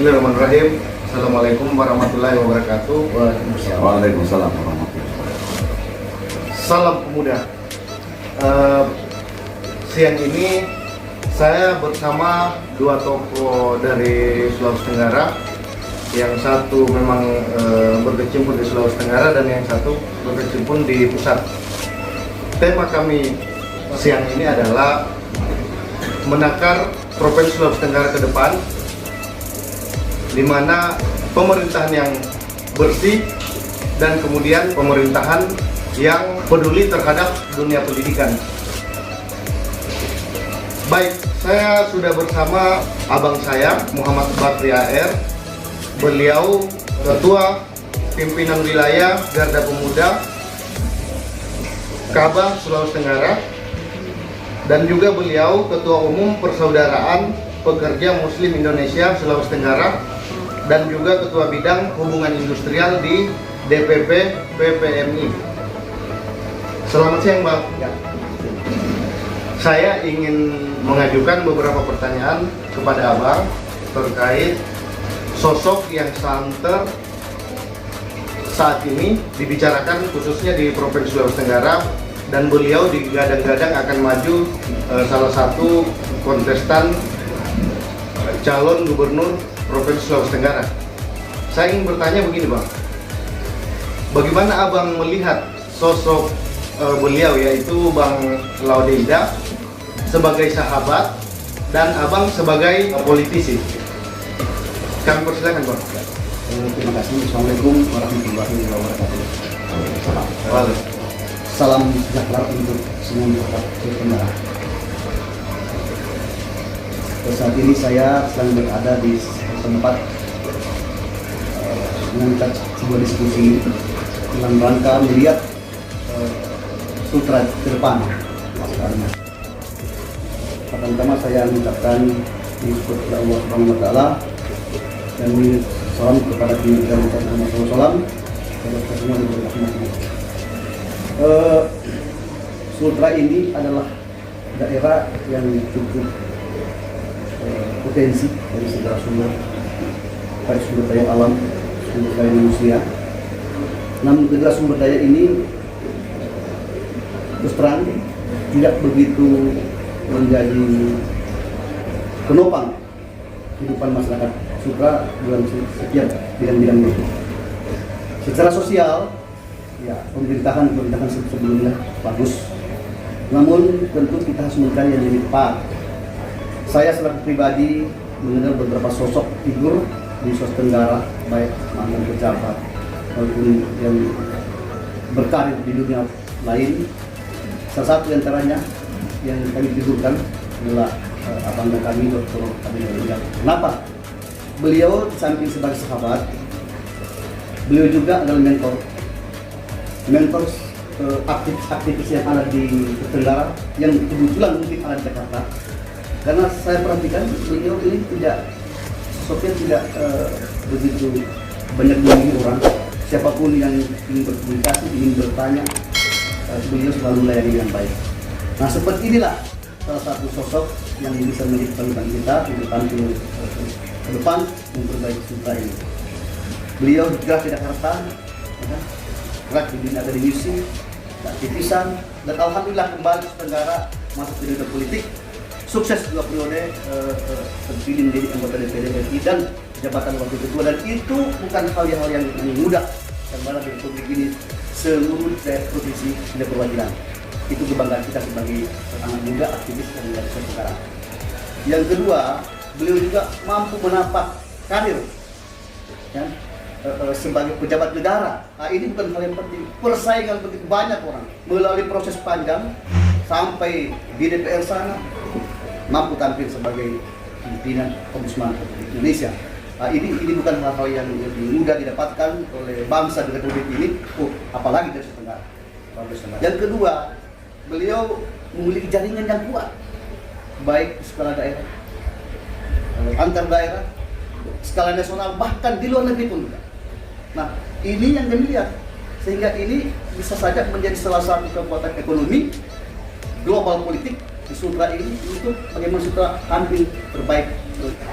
Bismillahirrahmanirrahim. Assalamualaikum warahmatullahi wabarakatuh. Waalaikumsalam warahmatullahi wabarakatuh. Salam pemuda. Siang ini saya bersama dua tokoh dari Sulawesi Tenggara. Yang satu memang berkecimpung di Sulawesi Tenggara dan yang satu berkecimpung di pusat. Tema kami siang ini adalah menakar Provinsi Sulawesi Tenggara ke depan, di mana pemerintahan yang bersih dan kemudian pemerintahan yang peduli terhadap dunia pendidikan. Baik, saya sudah bersama abang saya, Muhammad Bakri AR. Beliau Ketua Pimpinan Wilayah Garda Pemuda Kabah Sulawesi Tenggara, dan juga beliau Ketua Umum Persaudaraan Pekerja Muslim Indonesia Sulawesi Tenggara, dan juga Ketua Bidang Hubungan Industrial di DPP PPMI. Selamat siang, Bang. Ya. Saya ingin mengajukan beberapa pertanyaan kepada Abang terkait sosok yang santer saat ini dibicarakan khususnya di Provinsi Sulawesi Tenggara, dan beliau digadang-gadang akan maju salah satu kontestan calon gubernur Provinsi Sulawesi Tenggara. Saya ingin bertanya begini, Bang. Bagaimana Abang melihat sosok beliau, yaitu Bang Laudenda, sebagai sahabat dan Abang sebagai politisi? Kami persilakan, Bang. Terima kasih. Assalamualaikum warahmatullahi wabarakatuh. Salam sejahtera untuk semua masyarakat Tenggara. Saat ini saya sedang berada di tempat mengangkat sebuah diskusi dalam rangka melihat sutra ke depan. Pertama-tama saya mengucapkan kepada Allah Subhanahu wa taala dan salam kepada pimpinan Muhammad SAW kepada semua yang berrahmat. Sultra ini adalah daerah yang cukup potensi dari segala sumber, baik sumber daya alam, sumber daya manusia. Namun kedua sumber daya ini terus terang tidak begitu menjadi penopang kehidupan masyarakat Sutra dalam setiap bidang-bidang itu. Secara sosial, ya pemerintahan sebelumnya bagus. Namun tentu kita harus mencari yang lebih tepat. Saya selaku pribadi mengenal beberapa sosok figur di Sulawesi Tenggara, baik mantan pejabat maupun yang berkarir di dunia lain. Salah satu antaranya yang kami figurkan adalah abang kami, Dr. Abdul Jalil. Kenapa? Beliau samping sebagai sahabat, beliau juga adalah mentor aktivis yang ada di Tenggara, yang kebetulan mungkin ada di Jakarta. Karena saya perhatikan beliau ini sosoknya tidak begitu banyak mengganggu orang. Siapapun yang ingin berkomunikasi, ingin bertanya, beliau selalu melayani dengan baik. Nah, seperti inilah salah satu sosok yang bisa menjadi panutan kita untuk tampil ke depan memperbaiki Sutra ini. Beliau gerak di Jakarta, gerak di dunia akademisi, aktivisan, dan alhamdulillah kembali ke Tenggara masuk ke dunia politik. Sukses 2 periode terpilih menjadi anggota DPD RI dan jabatan wakil ketua, dan itu bukan hal yang mudah karena di Republik ini seluruh daerah provinsi sudah perwakilan. Itu kebanggaan kita sebagai anak muda aktivis yang dari Sulawesi Tenggara. Yang kedua, beliau juga mampu menapak karir ya, sebagai pejabat negara. Nah, ini bukan hal yang penting. Persaingan begitu banyak orang melalui proses panjang sampai di DPR sana, mampu tampil sebagai pimpinan Ombudsman Republik Indonesia. Nah, ini bukan hal-hal yang lebih mudah didapatkan oleh bangsa di Republik ini, apalagi dari Tenggara. Yang kedua, beliau memiliki jaringan yang kuat, baik di skala daerah, antar daerah, skala nasional, bahkan di luar negeri pun. Nah, ini yang dilihat, sehingga ini bisa saja menjadi salah satu kekuatan ekonomi global politik di Sultra ini untuk bagaimana Sultra tampil terbaik.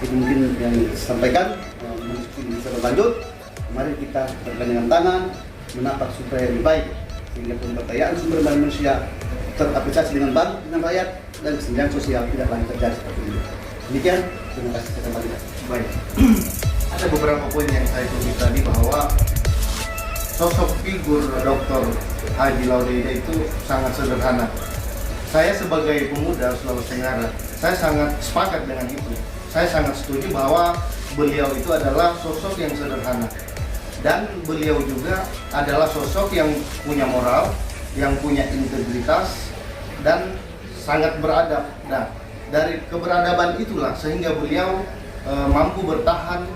Itu mungkin yang disampaikan. Mungkin bisa berlanjut. Mari kita bergandengan tangan menapak Sultra yang lebih baik sehingga pemberdayaan sumber daya manusia terapresiasi dengan baik dengan rakyat dan kesenjangan sosial tidak lagi terjadi seperti ini. Demikian, terima kasih saya kembali. Baik. Ada beberapa poin yang saya tulis tadi bahwa sosok figur Dr. Haji Laude itu sangat sederhana. Saya sebagai pemuda Sulawesi Tenggara, saya sangat sepakat dengan itu. Saya sangat setuju bahwa beliau itu adalah sosok yang sederhana. Dan beliau juga adalah sosok yang punya moral, yang punya integritas, dan sangat beradab. Nah, dari keberadaban itulah sehingga beliau mampu bertahan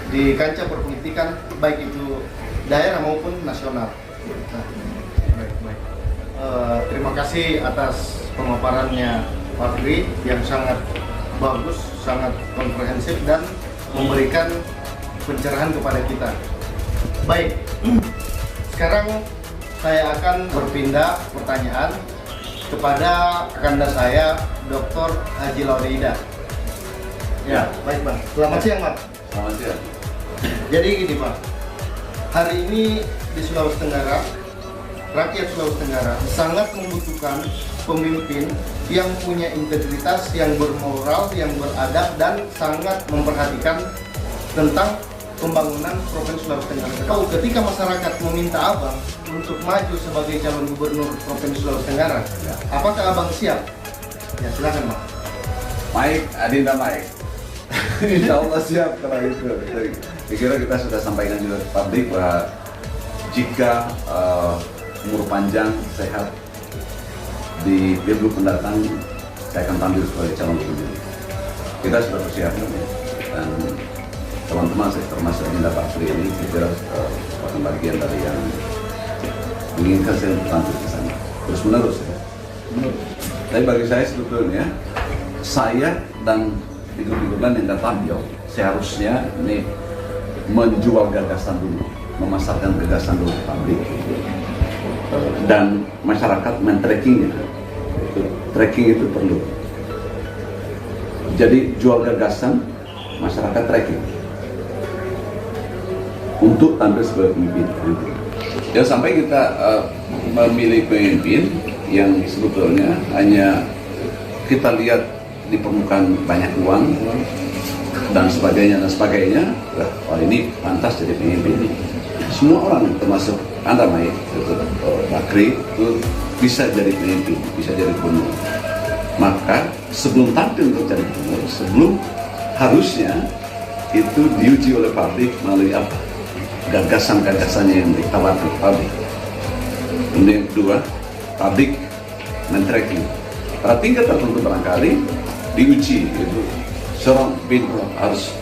di kancah perpolitikan, baik itu daerah maupun nasional. Nah, baik. Terima kasih atas pemaparannya Pak Dwi yang sangat bagus, sangat komprehensif dan memberikan pencerahan kepada kita. Baik, sekarang saya akan berpindah pertanyaan kepada rekan saya, Dr. Haji Laude. Ya, baik Pak. Selamat siang Pak. Selamat siang. Jadi gini Pak, hari ini di Sulawesi Tenggara, rakyat Sulawesi Tenggara sangat membutuhkan pemimpin yang punya integritas, yang bermoral, yang beradab, dan sangat memperhatikan tentang pembangunan Provinsi Sulawesi Tenggara. Kalau ketika masyarakat meminta Abang untuk maju sebagai calon gubernur Provinsi Sulawesi Tenggara, apakah Abang siap? Ya silakan Pak. Baik, Adinda baik. Insya Allah siap kalau itu. Saya kira kita sudah sampaikan juga ke publik bahwa jika umur panjang, sehat di pilgub mendatang, saya akan tampil sebagai calon gubernur. Kita sudah persiapkan dan teman-teman saya termasuk Adinda Pak Sri ini saya kira merupakan bagian dari yang menginginkan saya untuk tampil di sana terus menerus ya. Tapi bagi saya sebetulnya saya dan figur-figur lain yang datang seharusnya ini menjual gagasan dulu, memasarkan gagasan dulu ke publik dan masyarakat men-tracking itu. Tracking itu perlu. Jadi jual gagasan, masyarakat tracking untuk tampil sebagai pemimpin. Ya sampai kita memilih pemimpin yang sebetulnya hanya kita lihat di permukaan banyak uang dan sebagainya, oh ini pantas jadi pemimpin. Semua orang termasuk Anda Mai, Bakri itu bisa jadi pemimpin, bisa jadi gubernur. Maka sebelum tampil untuk jadi gubernur, sebelum harusnya itu diuji oleh publik melalui apa? Gagasan-gagasannya yang ditawarkan publik. Kemudian yang kedua, publik men-tracking. Pada tingkat tertentu barangkali diuji itu seorang pemimpin harus,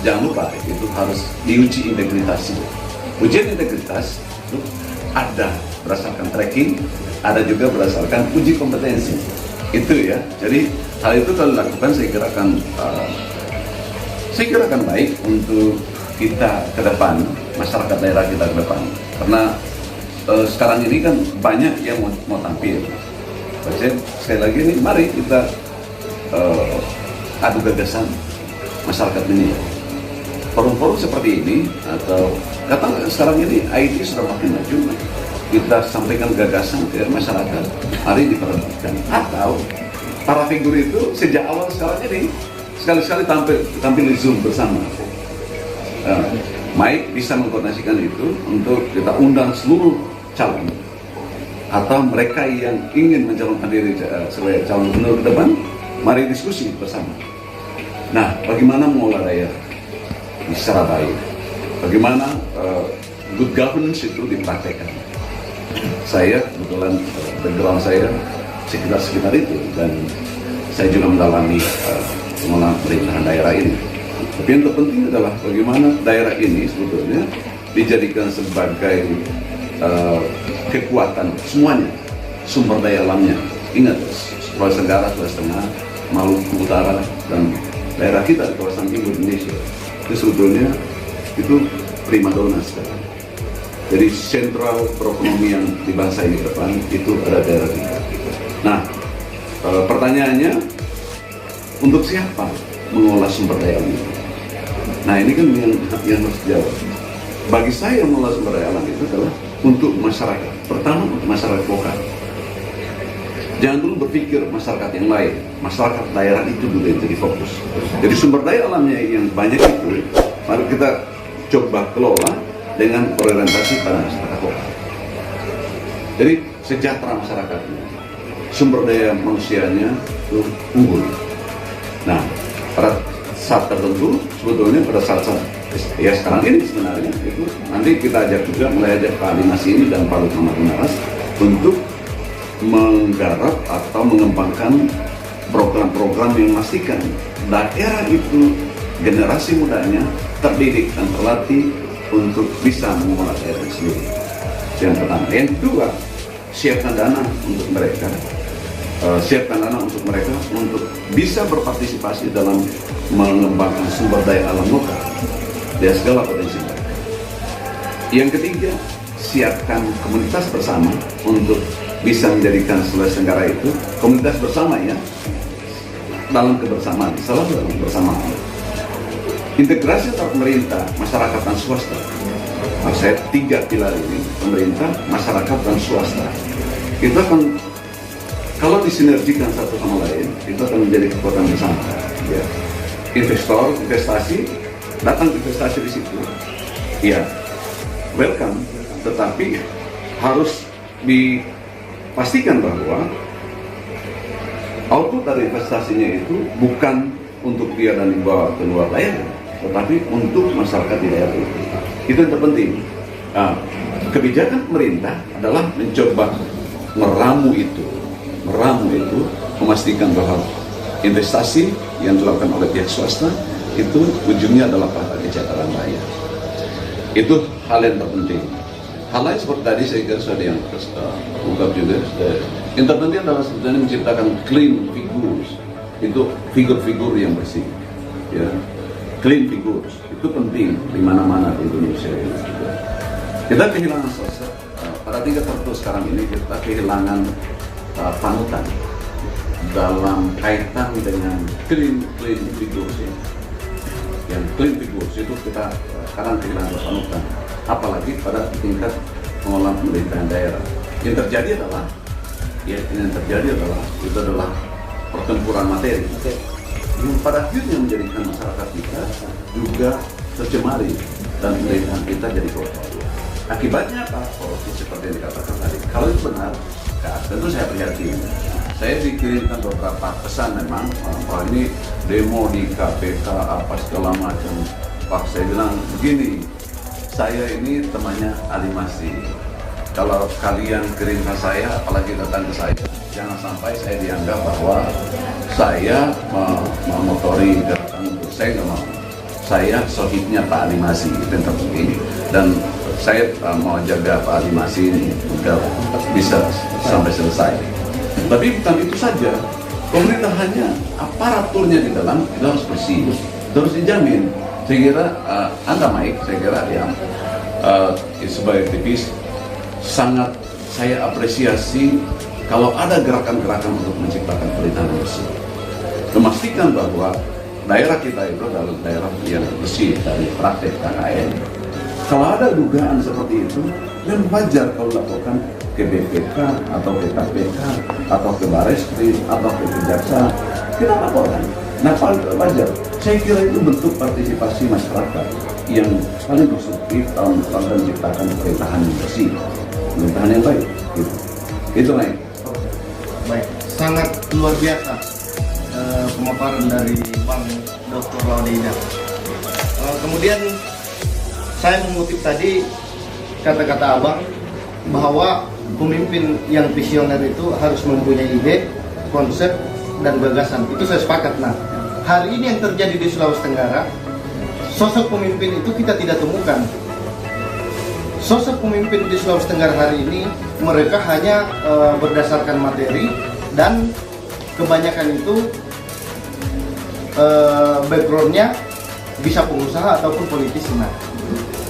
jangan lupa itu harus diuji integritasnya. Ujian integritas itu ada berdasarkan tracking, ada juga berdasarkan uji kompetensi. Itu ya. Jadi hal itu kalau dilakukan saya kira akan baik untuk kita ke depan, masyarakat daerah kita ke depan. Karena sekarang ini kan banyak yang mau tampil. Jadi sekali lagi ini mari kita adu gagasan masyarakat ini. Forum-forum seperti ini atau katakan sekarang ini IT sudah makin maju, kita sampaikan gagasan ke masyarakat, mari diperdebatkan. Atau para figur itu sejak awal sekarang ini sekali-sekali tampil di Zoom bersama. Mike bisa mengkoordinasikan itu untuk kita undang seluruh calon atau mereka yang ingin mencalonkan diri sebagai calon gubernur ke depan, mari diskusi bersama. Nah, bagaimana mengolah daerah secara baik, bagaimana good governance itu dipraktekkan. Saya kebetulan background saya sekitar itu dan saya juga mendalami pengelolaan pemerintahan daerah ini. Tapi yang terpenting adalah bagaimana daerah ini sebetulnya dijadikan sebagai kekuatan semuanya, sumber daya alamnya. Ingat, Sulawesi Tenggara, Sulawesi Tengah, Maluku Utara, dan daerah kita di kawasan timur Indonesia itu sebetulnya itu primadona sekarang. Jadi sentral perekonomian di bangsa ini ke depan itu ada daerah kita. Nah, pertanyaannya, untuk siapa mengolah sumber daya alam itu? Nah ini kan yang harus dijawab. Bagi saya mengolah sumber daya alam itu adalah untuk masyarakat. Pertama untuk masyarakat lokal. Jangan dulu berpikir masyarakat yang lain. Masyarakat daerah itu dulu yang jadi fokus. Jadi sumber daya alamnya yang banyak itu, mari kita coba kelola dengan orientasi pada masyarakat lokal. Jadi sejahtera masyarakatnya, sumber daya manusianya itu unggul. Nah, pada saat tertentu sebetulnya pada saat ya sekarang ini sebenarnya itu nanti kita ajak juga mulai ajak Pak Alimas ini dan Pak Lukman Naras untuk menggarap atau mengembangkan program-program yang memastikan daerah itu generasi mudanya terdidik dan terlatih untuk bisa mengolah daerah sendiri. Yang pertama. Yang kedua, siapkan dana untuk mereka. Untuk bisa berpartisipasi dalam mengembangkan sumber daya alam lokal dan segala potensi mereka. Yang ketiga, siapkan komunitas bersama untuk bisa menjadikan Sulawesi Tenggara itu komunitas bersama ya, dalam kebersamaan, selalu dalam kebersamaan. Integrasi antara pemerintah, masyarakat dan swasta. Maksud saya 3 pilar ini, pemerintah, masyarakat dan swasta. Itu akan, kalau disinergikan satu sama lain, itu akan menjadi kekuatan bersama. Ya. Investor, investasi, datang investasi di situ. Ya, welcome. Tetapi harus dipastikan bahwa output dari investasinya itu bukan untuk dia dan dibawa ke luar daerah, tetapi untuk masyarakat di daerah itu. Itu yang terpenting. Nah, kebijakan pemerintah adalah mencoba meramu itu, memastikan bahwa investasi yang dilakukan oleh pihak swasta itu ujungnya adalah pada kesejahteraan rakyat. Itu hal yang terpenting. Hal lain seperti tadi saya kira sudah yang ungkap juga. Yang terpenting adalah sebetulnya menciptakan clean figures. Itu figur-figur yang bersih. Ya. Clean figures itu penting di mana-mana di Indonesia. Kita kehilangan sosok pada tingkat tertentu sekarang ini, kita kehilangan panutan dalam kaitan dengan clean figures. Yang clean figures itu kita sekarang kehilangan panutan, apalagi pada tingkat pengelolaan pemerintahan daerah. Yang terjadi adalah itu adalah pertempuran materi yang pada akhirnya menjadikan masyarakat kita juga tercemari dan pemerintahan kita jadi kotor. Akibatnya apa? Korupsi seperti yang dikatakan tadi. Kalau itu benar, ya, tentu saya prihatin. Saya dikirimkan beberapa pesan memang, Pak ini demo di KPK apa segala macam. Pak saya bilang begini, saya ini temannya Alimasi. Kalau kalian kirim ke saya, apalagi datang ke saya, jangan sampai saya dianggap bahwa saya memotori gerakan itu. Saya nggak mau. Saya sohibnya Pak Alimasi, itu yang terpenting. Dan saya mau jaga Pak Alimasi ini agar bisa sampai selesai. Tapi bukan itu saja, pemerintah hanya aparaturnya di dalam itu harus bersih, terus dijamin. Saya kira Anda Mike, saya kira yang sebagai aktivis sangat saya apresiasi kalau ada gerakan-gerakan untuk menciptakan pemerintahan bersih, memastikan bahwa daerah kita itu adalah daerah yang bersih dari praktek KKN. Kalau ada dugaan seperti itu, yang wajar kalau dilakukan ke BPK atau ke KPK atau ke Bareskrim atau ke Kejaksaan, kita laporkan. Nah, wajar. Saya kira itu bentuk partisipasi masyarakat yang paling konstruktif dalam menciptakan pemerintahan yang bersih, pemerintahan yang baik. Gitu. Itu Mike. Baik, sangat luar biasa pemaparan dari Bang Dr. Laudeida. Kemudian saya mengutip tadi kata-kata Abang bahwa pemimpin yang visioner itu harus mempunyai ide, konsep, dan gagasan. Itu saya sepakat. Nah, hari ini yang terjadi di Sulawesi Tenggara, sosok pemimpin itu kita tidak temukan. Sosok pemimpin di Sulawesi Tenggara hari ini, mereka hanya berdasarkan materi dan kebanyakan itu backgroundnya bisa pengusaha ataupun politisi. Nah,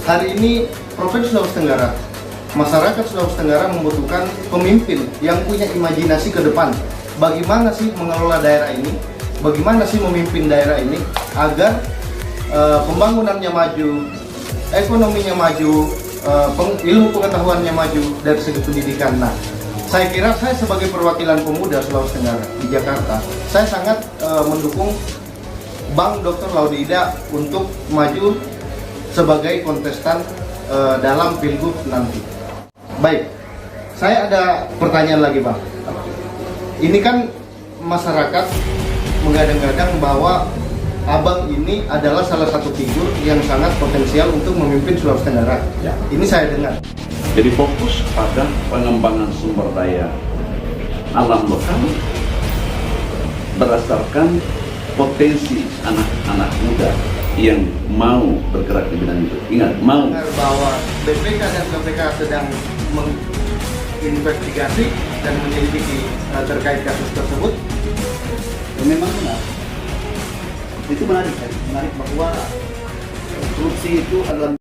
hari ini Provinsi Sulawesi Tenggara, masyarakat Sulawesi Tenggara membutuhkan pemimpin yang punya imajinasi ke depan, bagaimana sih mengelola daerah ini, bagaimana sih memimpin daerah ini agar pembangunannya maju, ekonominya maju, ilmu pengetahuannya maju dari segi pendidikan. Nah, saya kira saya sebagai perwakilan pemuda Sulawesi Tenggara di Jakarta, saya sangat mendukung Bang Dr. Laude Ida untuk maju sebagai kontestan dalam Pilgub nanti. Baik, saya ada pertanyaan lagi, Bang. Ini kan masyarakat menggadang-gadang bahwa Abang ini adalah salah satu figur yang sangat potensial untuk memimpin Sulawesi Tenggara. Ya. Ini saya dengar. Jadi fokus pada pengembangan sumber daya alam lokal berdasarkan potensi anak-anak muda yang mau bergerak di bidang itu. Ingat, mau. Dengar bahwa BPK dan KPK sedang menginvestigasi dan menyelidiki terkait kasus tersebut. Memang benar. Itu menarik bahwa korupsi itu adalah